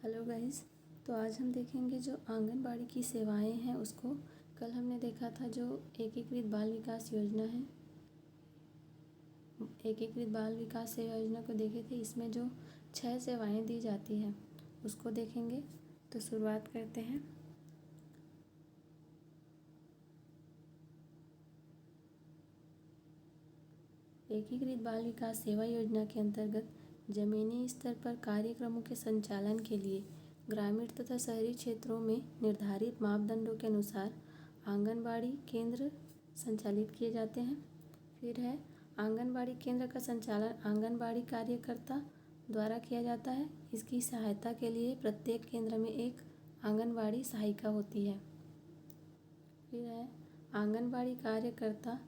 Hello guys. तो आज हम देखेंगे जो आंगनबाड़ी की सेवाएं हैं उसको। कल हमने देखा था जो एकीकृत बाल विकास योजना है, एकीकृत बाल विकास सेवा योजना को देखे थे। इसमें जो 6 सेवाएं दी जाती हैं उसको देखेंगे। तो शुरुआत करते हैं। एकीकृत बाल विकास सेवा योजना के अंतर्गत जमीनी स्तर पर कार्यक्रमों के संचालन के लिए ग्रामीण तथा शहरी क्षेत्रों में निर्धारित मापदंडों के अनुसार आंगनबाड़ी केंद्र संचालित किए जाते हैं। फिर है आंगनबाड़ी केंद्र का संचालन आंगनबाड़ी कार्यकर्ता द्वारा किया जाता है। इसकी सहायता के लिए प्रत्येक केंद्र में एक आंगनबाड़ी सहायिका होती है। फिर है आंगनबाड़ी कार्यकर्ता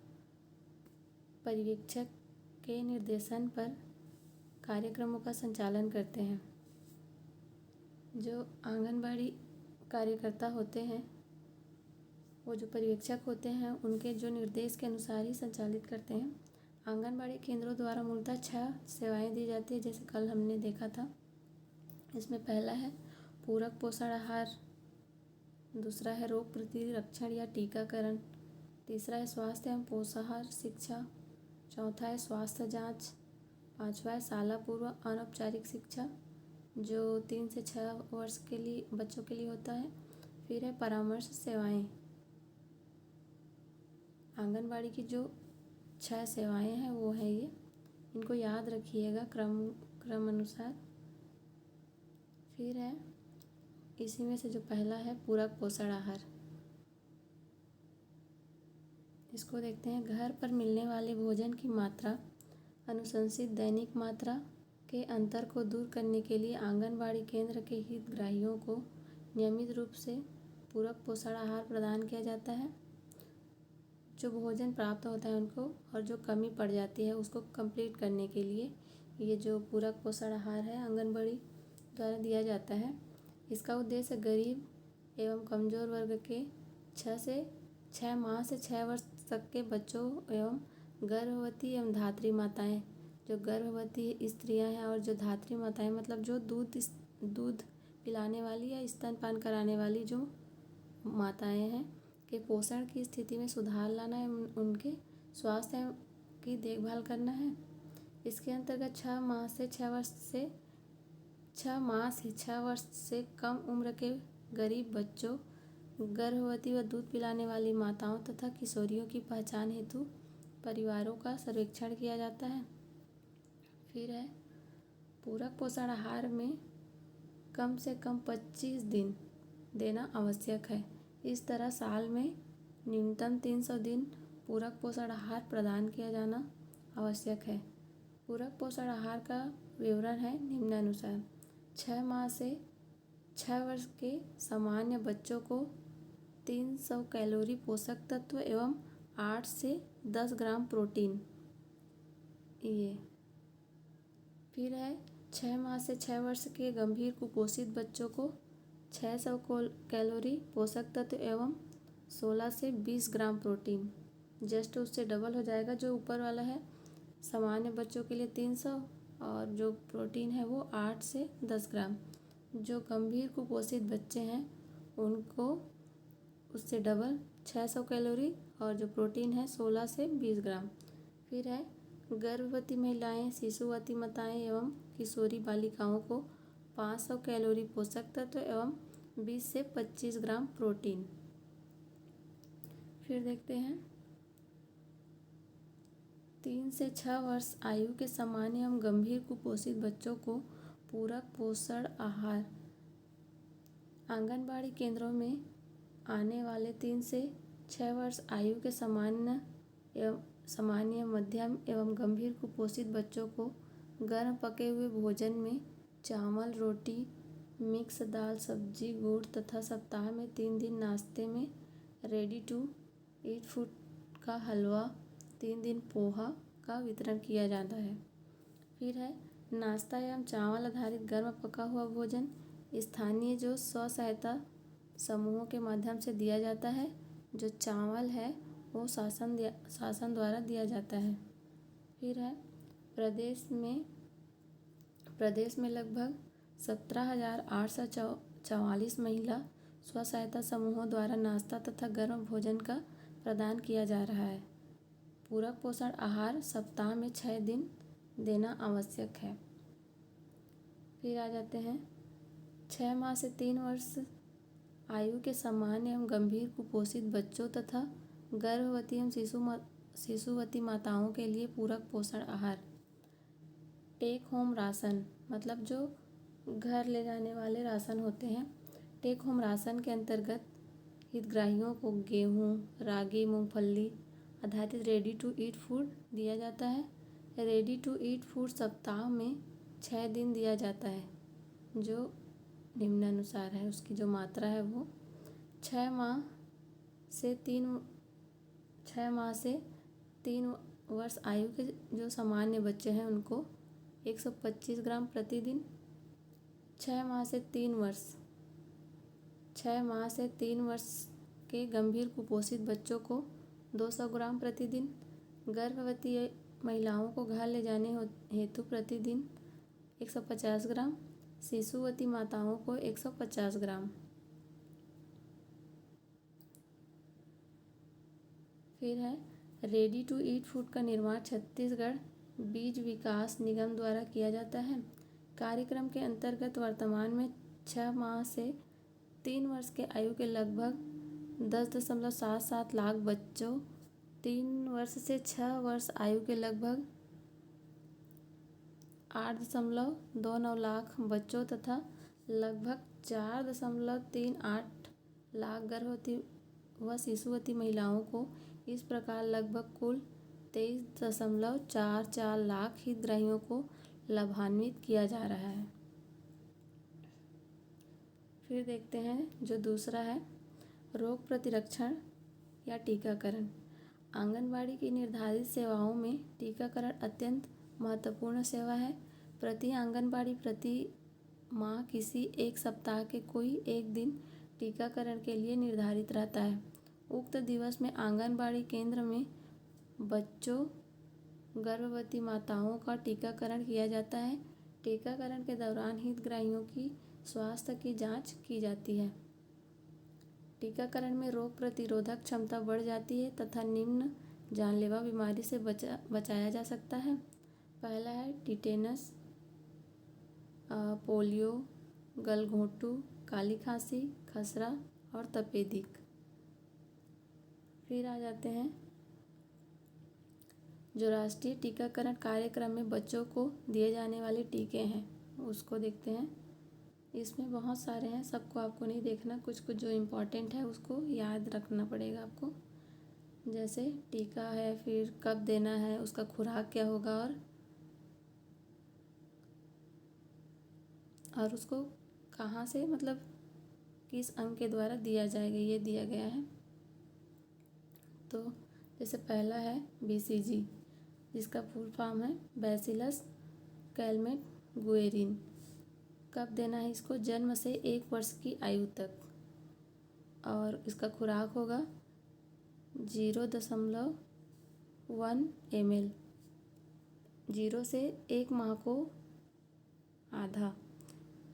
पर्यवेक्षक के निर्देशन पर कार्यक्रमों का संचालन करते हैं। जो आंगनबाड़ी कार्यकर्ता होते हैं वो जो पर्यवेक्षक होते हैं उनके जो निर्देश के अनुसार ही संचालित करते हैं। आंगनबाड़ी केंद्रों द्वारा मूलतः 6 सेवाएं दी जाती है, जैसे कल हमने देखा था। इसमें पहला है पूरक पोषण आहार, दूसरा है रोग प्रतिरक्षण या टीकाकरण, तीसरा है स्वास्थ्य एवं पोषाहार शिक्षा, चौथा है स्वास्थ्य जांच, पांचवा है शाला पूर्व अनौपचारिक शिक्षा जो 3 से 6 वर्ष के लिए बच्चों के लिए होता है। फिर है परामर्श सेवाएं। आंगनबाड़ी की जो 6 सेवाएं हैं वो है ये, इनको याद रखिएगा क्रम अनुसार। फिर है इसी में से जो पहला है पूरक पोषण आहार, इसको देखते हैं। घर पर मिलने वाले भोजन की मात्रा अनुशंसित दैनिक मात्रा के अंतर को दूर करने के लिए आंगनबाड़ी केंद्र के हितग्राहियों को नियमित रूप से पूरक पोषण आहार प्रदान किया जाता है। जो भोजन प्राप्त होता है उनको और जो कमी पड़ जाती है उसको कंप्लीट करने के लिए ये जो पूरक पोषण आहार है आंगनबाड़ी द्वारा दिया जाता है। इसका उद्देश्य गरीब एवं कमज़ोर वर्ग के 6 माह से 6 वर्ष तक के बच्चों एवं गर्भवती एवं धात्री माताएं, जो गर्भवती स्त्रियां हैं और जो धात्री माताएं मतलब जो दूध पिलाने वाली या स्तनपान कराने वाली जो माताएं हैं के पोषण की स्थिति में सुधार लाना है, उनके स्वास्थ्य की देखभाल करना है। इसके अंतर्गत 6 माह से 6 वर्ष से कम उम्र के गरीब बच्चों, गर्भवती व दूध पिलाने वाली माताओं तथा किशोरियों की पहचान हेतु परिवारों का सर्वेक्षण किया जाता है। फिर है पूरक पोषण आहार में कम से कम 25 दिन देना आवश्यक है। इस तरह साल में न्यूनतम 300 दिन पूरक पोषण आहार प्रदान किया जाना आवश्यक है। पूरक पोषण आहार का विवरण है निम्नानुसार। 6 माह से 6 वर्ष के सामान्य बच्चों को 300 कैलोरी पोषक तत्व एवं 8 से 10 ग्राम प्रोटीन ये। फिर है 6 माह से 6 वर्ष के गंभीर कुपोषित बच्चों को 600 कैलोरी पोषक तत्व एवं 16 से 20 ग्राम प्रोटीन, जस्ट उससे डबल हो जाएगा। जो ऊपर वाला है सामान्य बच्चों के लिए 300 और जो प्रोटीन है वो 8 से 10 ग्राम। जो गंभीर कुपोषित बच्चे हैं उनको उससे डबल 600 कैलोरी और जो प्रोटीन है 16 से 20 ग्राम। फिर है गर्भवती महिलाएं, शिशुवती माताएं एवं किशोरी बालिकाओं को 500 कैलोरी पोषक तत्व एवं 20 से 25 ग्राम प्रोटीन। फिर देखते हैं 3 से 6 वर्ष आयु के सामान्य एवं गंभीर कुपोषित बच्चों को पूरक पोषण आहार। आंगनबाड़ी केंद्रों में आने वाले 3 से 6 वर्ष आयु के सामान्य मध्यम एवं गंभीर कुपोषित बच्चों को गर्म पके हुए भोजन में चावल, रोटी, मिक्स दाल, सब्जी, गुड़ तथा सप्ताह में 3 दिन नाश्ते में रेडी टू ईट फूड का हलवा, 3 दिन पोहा का वितरण किया जाता है। फिर है नाश्ता एवं चावल आधारित गर्म पका हुआ भोजन स्थानीय जो स्व सहायता समूहों के माध्यम से दिया जाता है। जो चावल है वो शासन द्वारा दिया जाता है। फिर है प्रदेश में लगभग 17,844 महिला स्व सहायता समूहों द्वारा नाश्ता तथा गर्म भोजन का प्रदान किया जा रहा है। पूरक पोषण आहार सप्ताह में 6 दिन देना आवश्यक है। फिर आ जाते हैं 6 माह से 3 वर्ष आयु के सामान्य एवं गंभीर कुपोषित बच्चों तथा गर्भवती एवं शिशुवती माताओं के लिए पूरक पोषण आहार। टेक होम राशन मतलब जो घर ले जाने वाले राशन होते हैं। टेक होम राशन के अंतर्गत हितग्राहियों को गेहूँ, रागी, मूंगफली आधारित रेडी टू ईट फूड दिया जाता है। रेडी टू ईट फूड सप्ताह में 6 दिन दिया जाता है, जो निम्नानुसार है। उसकी जो मात्रा है वो 6 माह से 3 वर्ष आयु के जो सामान्य बच्चे हैं उनको 125 ग्राम प्रतिदिन। 6 माह से 3 वर्ष के गंभीर कुपोषित बच्चों को 200 ग्राम प्रतिदिन। गर्भवती महिलाओं को घर ले जाने हेतु प्रतिदिन 150 ग्राम। शिशुवती माताओं को 150 ग्राम। फिर है रेडी टू ईट फूड का निर्माण छत्तीसगढ़ बीज विकास निगम द्वारा किया जाता है। कार्यक्रम के अंतर्गत वर्तमान में 6 माह से 3 वर्ष के आयु के लगभग 10.77 लाख बच्चों, 3 वर्ष से 6 वर्ष आयु के लगभग 8.29 लाख बच्चों तथा लगभग 4.38 लाख गर्भवती व शिशुवती महिलाओं को इस प्रकार लगभग कुल 23.44 लाख हितग्राहियों को लाभान्वित किया जा रहा है। फिर देखते हैं जो दूसरा है रोग प्रतिरक्षण या टीकाकरण। आंगनबाड़ी की निर्धारित सेवाओं में टीकाकरण अत्यंत महत्वपूर्ण सेवा है। प्रति आंगनबाड़ी प्रति माह किसी एक सप्ताह के कोई एक दिन टीकाकरण के लिए निर्धारित रहता है। उक्त दिवस में आंगनबाड़ी केंद्र में बच्चों, गर्भवती माताओं का टीकाकरण किया जाता है। टीकाकरण के दौरान हितग्राहियों की स्वास्थ्य की जांच की जाती है। टीकाकरण में रोग प्रतिरोधक क्षमता बढ़ जाती है तथा निम्न जानलेवा बीमारी से बचाया जा सकता है। पहला है टिटेनस, पोलियो, गलघोंटू, काली खांसी, खसरा और तपेदिक। फिर आ जाते हैं जो राष्ट्रीय टीकाकरण कार्यक्रम में बच्चों को दिए जाने वाले टीके हैं उसको देखते हैं। इसमें बहुत सारे हैं, सबको आपको नहीं देखना, कुछ कुछ जो इम्पोर्टेंट है उसको याद रखना पड़ेगा आपको। जैसे टीका है, फिर कब देना है, उसका खुराक क्या होगा और उसको कहाँ से मतलब किस अंग के द्वारा दिया जाएगा, ये दिया गया है। तो जैसे पहला है BCG, जिसका फुल फॉर्म है बैसिलस कैलमेट-गुएरिन। कब देना है इसको? जन्म से 1 वर्ष की आयु तक। और इसका खुराक होगा 0.1 ml। 0 से 1 माह को आधा।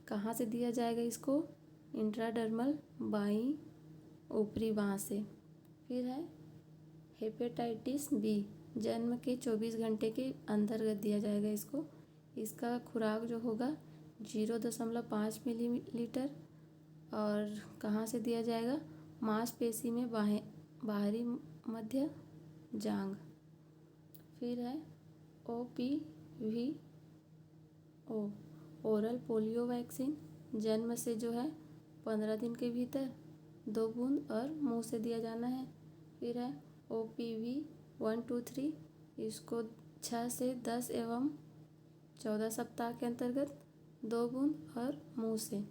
कहाँ से दिया जाएगा इसको? इंट्राडर्मल बाईं ऊपरी बाँह से। फिर है हेपेटाइटिस B, जन्म के 24 घंटे के अंतर्गत दिया जाएगा इसको। इसका खुराक जो होगा 0.5 मिलीलीटर। और कहाँ से दिया जाएगा? मांसपेशी में बाहरी मध्य जांघ। फिर है OPVO, ओरल पोलियो वैक्सीन, जन्म से जो है 15 दिन के भीतर 2 बूंद और मुंह से दिया जाना है। फिर है OPV 123, इसको 6 से 10 एवं 14 सप्ताह के अंतर्गत 2 बूंद और मुंह से।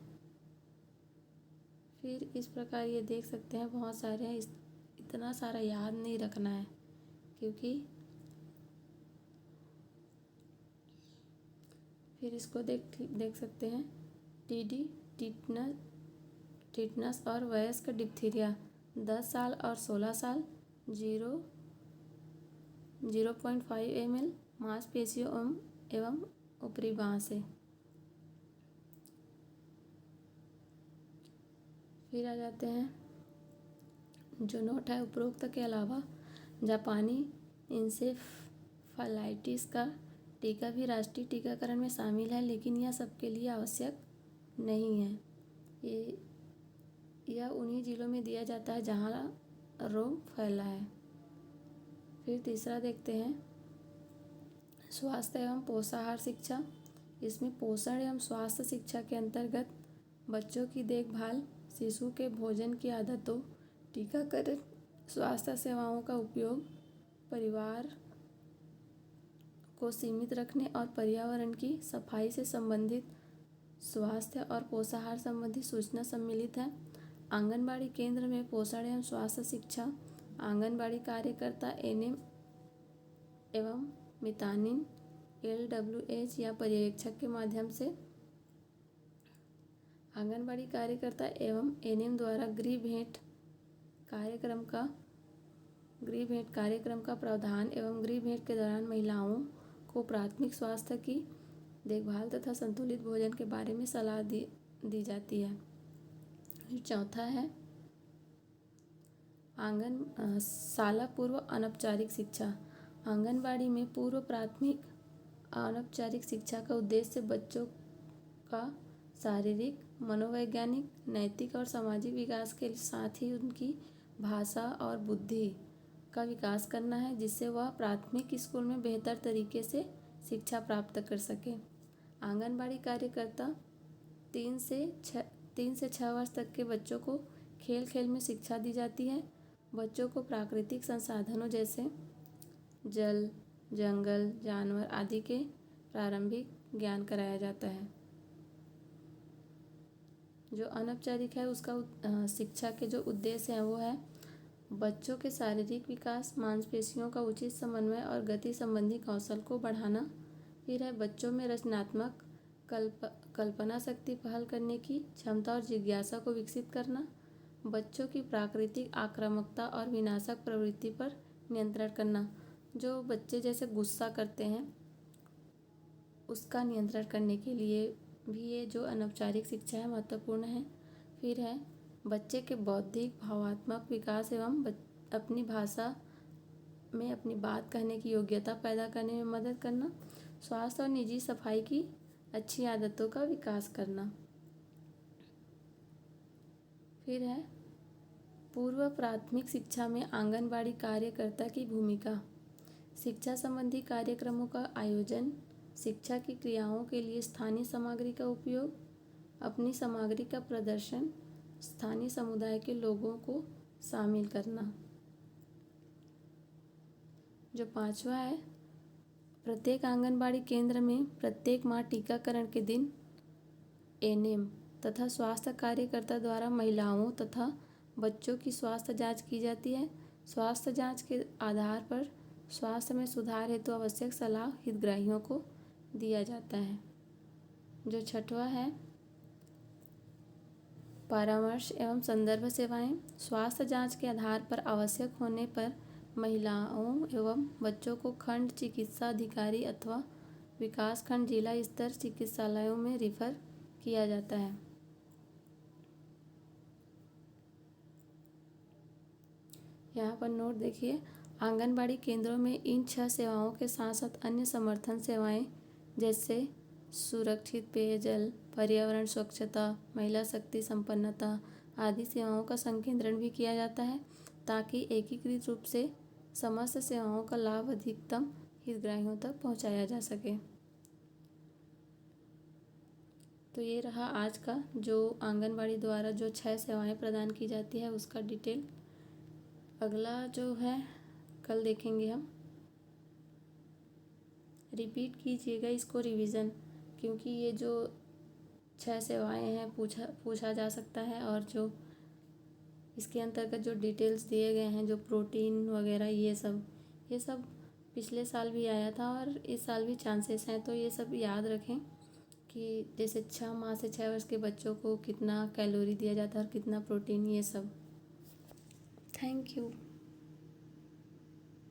फिर इस प्रकार ये देख सकते हैं बहुत सारे हैं, इतना सारा याद नहीं रखना है क्योंकि फिर इसको देख सकते हैं TD, टिटनस और वयस्क डिप्थीरिया 10 साल और 16 साल 0.5 ml मांसपेशियों एवं ऊपरी बाँह से। फिर आ जाते हैं जो नोट है, उपरोक्त के अलावा जापानी इंसेफलाइटिस का टीका भी राष्ट्रीय टीकाकरण में शामिल है, लेकिन यह सबके लिए आवश्यक नहीं है। यह उन्हीं जिलों में दिया जाता है जहाँ रोग फैला है। फिर तीसरा देखते हैं स्वास्थ्य एवं पोषाहार शिक्षा। इसमें पोषण एवं स्वास्थ्य शिक्षा के अंतर्गत बच्चों की देखभाल, शिशु के भोजन की आदतों, टीकाकरण, स्वास्थ्य सेवाओं का उपयोग, परिवार को सीमित रखने और पर्यावरण की सफाई से संबंधित स्वास्थ्य और पोषाहार संबंधी सूचना सम्मिलित है। आंगनबाड़ी केंद्र में पोषण एवं स्वास्थ्य शिक्षा आंगनबाड़ी कार्यकर्ता एनएम एवं मितानिन LWH या पर्यवेक्षक के माध्यम से आंगनबाड़ी कार्यकर्ता एवं एनएम द्वारा गृह भेंट कार्यक्रम का प्रावधान एवं गृह भेंट के दौरान महिलाओं को प्राथमिक स्वास्थ्य की देखभाल तथा संतुलित भोजन के बारे में सलाह दी जाती है। चौथा है शाला पूर्व अनौपचारिक शिक्षा। आंगनबाड़ी में पूर्व प्राथमिक अनौपचारिक शिक्षा का उद्देश्य बच्चों का शारीरिक, मनोवैज्ञानिक, नैतिक और सामाजिक विकास के साथ ही उनकी भाषा और बुद्धि का विकास करना है, जिससे वह प्राथमिक स्कूल में बेहतर तरीके से शिक्षा प्राप्त कर सके। आंगनबाड़ी कार्यकर्ता 3 से 6 वर्ष तक के बच्चों को खेल खेल में शिक्षा दी जाती है। बच्चों को प्राकृतिक संसाधनों जैसे जल, जंगल, जानवर आदि के प्रारंभिक ज्ञान कराया जाता है। जो अनौपचारिक है उसका शिक्षा के जो उद्देश्य हैं वो है बच्चों के शारीरिक विकास, मांसपेशियों का उचित समन्वय और गति संबंधी कौशल को बढ़ाना। फिर है बच्चों में रचनात्मक कल्पना शक्ति, पहल करने की क्षमता और जिज्ञासा को विकसित करना। बच्चों की प्राकृतिक आक्रामकता और विनाशक प्रवृत्ति पर नियंत्रण करना। जो बच्चे जैसे गुस्सा करते हैं उसका नियंत्रण करने के लिए भी ये जो अनौपचारिक शिक्षा है महत्वपूर्ण है। फिर है बच्चे के बौद्धिक, भावात्मक विकास एवं अपनी भाषा में अपनी बात कहने की योग्यता पैदा करने में मदद करना। स्वास्थ्य और निजी सफाई की अच्छी आदतों का विकास करना। फिर है पूर्व प्राथमिक शिक्षा में आंगनबाड़ी कार्यकर्ता की भूमिका। शिक्षा संबंधी कार्यक्रमों का आयोजन, शिक्षा की क्रियाओं के लिए स्थानीय सामग्री का उपयोग, अपनी सामग्री का प्रदर्शन, स्थानीय समुदाय के लोगों को शामिल करना। जो 5वां है प्रत्येक आंगनबाड़ी केंद्र में प्रत्येक माह टीकाकरण के दिन एनएम तथा स्वास्थ्य कार्यकर्ता द्वारा महिलाओं तथा बच्चों की स्वास्थ्य जांच की जाती है। स्वास्थ्य जांच के आधार पर स्वास्थ्य में सुधार हेतु आवश्यक सलाह हितग्राहियों को दिया जाता है। जो 6वां है परामर्श एवं संदर्भ सेवाएं। स्वास्थ्य जांच के आधार पर आवश्यक होने पर महिलाओं एवं बच्चों को खंड चिकित्सा अधिकारी अथवा विकास खंड जिला स्तर चिकित्सालयों में रिफर किया जाता है। यहाँ पर नोट देखिए, आंगनबाड़ी केंद्रों में इन 6 सेवाओं के साथ साथ अन्य समर्थन सेवाएं जैसे सुरक्षित पेयजल, पर्यावरण स्वच्छता, महिला शक्ति संपन्नता आदि सेवाओं का संकेंद्रण भी किया जाता है, ताकि एकीकृत रूप से समस्त सेवाओं का लाभ अधिकतम हितग्राहियों तक पहुंचाया जा सके। तो ये रहा आज का जो आंगनबाड़ी द्वारा जो 6 सेवाएं प्रदान की जाती है उसका डिटेल। अगला जो है कल देखेंगे हम। रिपीट कीजिएगा इसको रिवीजन, क्योंकि ये जो 6 सेवाएं हैं पूछा जा सकता है, और जो इसके अंतर्गत जो डिटेल्स दिए गए हैं, जो प्रोटीन वगैरह ये सब पिछले साल भी आया था और इस साल भी चांसेस हैं। तो ये सब याद रखें कि जैसे 6 माह से 6 वर्ष के बच्चों को कितना कैलोरी दिया जाता है और कितना प्रोटीन, ये सब। Thank you.